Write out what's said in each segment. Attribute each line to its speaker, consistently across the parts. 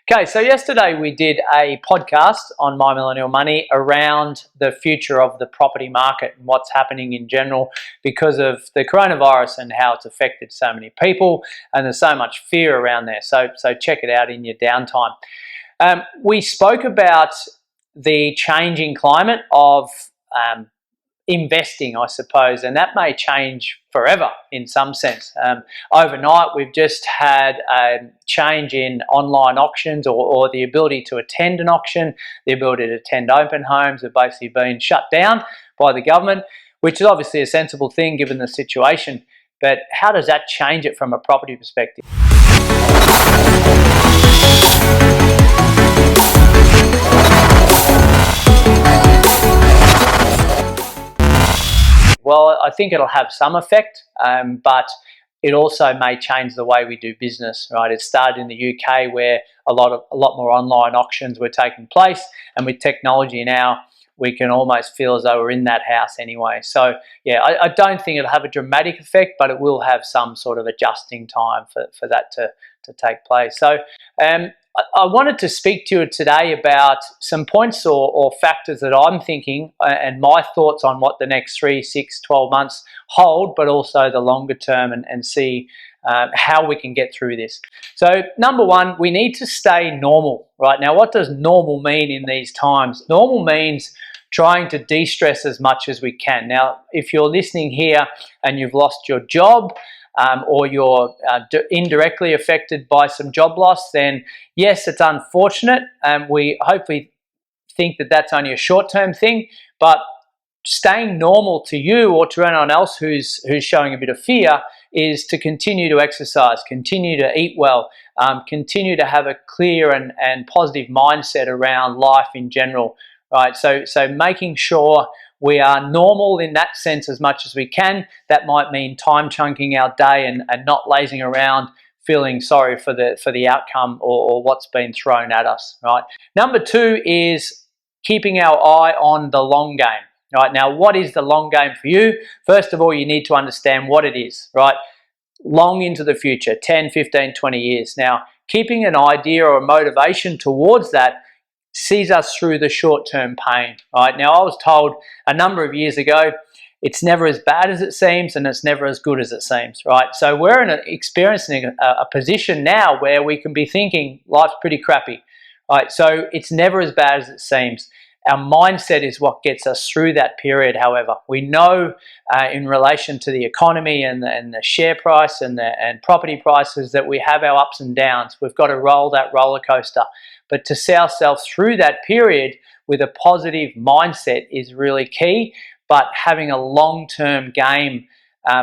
Speaker 1: Okay, so yesterday we did a podcast on My Millennial Money around the future of the property market and what's happening in general because of the coronavirus and how it's affected so many people, and there's so much fear around there. So check it out in your downtime. We spoke about the changing climate of investing, I suppose, and that may change forever in some sense. Overnight, we've just had a change in online auctions or the ability to attend an auction, the ability to attend open homes have basically been shut down by the government, which is obviously a sensible thing given the situation. But how does that change it from a property perspective? Well, I think it'll have some effect, but it also may change the way we do business, right? It started in the UK where a lot more online auctions were taking place, and with technology now, we can almost feel as though we're in that house anyway. So yeah, I don't think it'll have a dramatic effect, but it will have some sort of adjusting time for that to take place. So I wanted to speak to you today about some points or factors that I'm thinking and my thoughts on what the next 3, 6, 12 months hold, but also the longer term, and see how we can get through this. So number one, we need to stay normal, right? Now, what does normal mean in these times? Normal means trying to de-stress as much as we can. Now, if you're listening here and you've lost your job, or you're indirectly affected by some job loss, then yes, it's unfortunate. We hopefully think that that's only a short-term thing, but staying normal to you or to anyone else who's showing a bit of fear is to continue to exercise, continue to eat well, continue to have a clear and positive mindset around life in general, right? So making sure we are normal in that sense as much as we can. That might mean time chunking our day and not lazing around feeling sorry for the outcome or what's been thrown at us, right? Number two is keeping our eye on the long game, right? Now, what is the long game for you? First of all, you need to understand what it is, right? Long into the future, 10, 15, 20 years. Now, keeping an idea or a motivation towards that sees us through the short-term pain, right? Now, I was told a number of years ago, it's never as bad as it seems and it's never as good as it seems, right? So we're experiencing a position now where we can be thinking life's pretty crappy, right? So it's never as bad as it seems. Our mindset is what gets us through that period, however. We know in relation to the economy and the share price and property prices that we have our ups and downs. We've got to roll that roller coaster. But to see ourselves through that period with a positive mindset is really key. But having a long-term game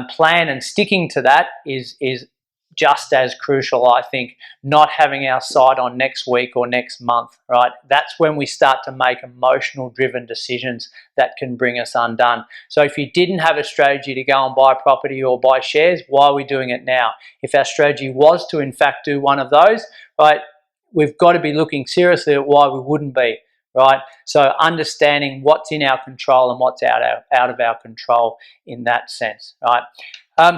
Speaker 1: plan and sticking to that is just as crucial, I think. Not having our sight on next week or next month, right? That's when we start to make emotional-driven decisions that can bring us undone. So if you didn't have a strategy to go and buy property or buy shares, why are we doing it now? If our strategy was to, in fact, do one of those, right, we've got to be looking seriously at why we wouldn't be, right? So understanding what's in our control and what's out of our control in that sense, right?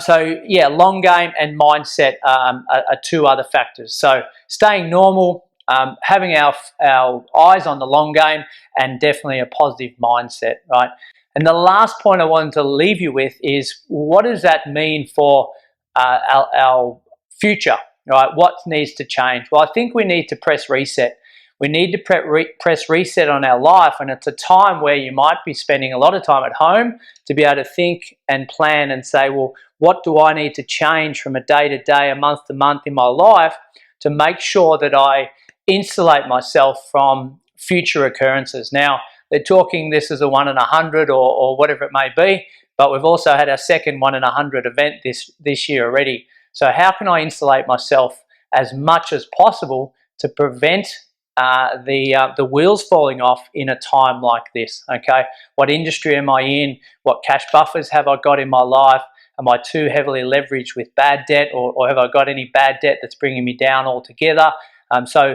Speaker 1: So yeah, long game and mindset are two other factors. So staying normal, having our eyes on the long game, and definitely a positive mindset, right? And the last point I wanted to leave you with is, what does that mean for our future, right? What needs to change? Well, I think we need to press reset. We need to press reset on our life, and it's a time where you might be spending a lot of time at home to be able to think and plan and say, well, what do I need to change from a day-to-day, a month-to-month in my life to make sure that I insulate myself from future occurrences? Now, they're talking this is a 1 in 100 or whatever it may be, but we've also had our second 1 in 100 event this year already. So how can I insulate myself as much as possible to prevent the wheels falling off in a time like this, okay? What industry am I in? What cash buffers have I got in my life? Am I too heavily leveraged with bad debt, or have I got any bad debt that's bringing me down altogether? So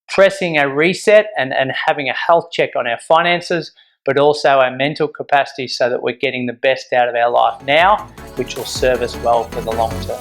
Speaker 1: pressing a reset and having a health check on our finances, but also our mental capacity so that we're getting the best out of our life now, which will serve us well for the long term.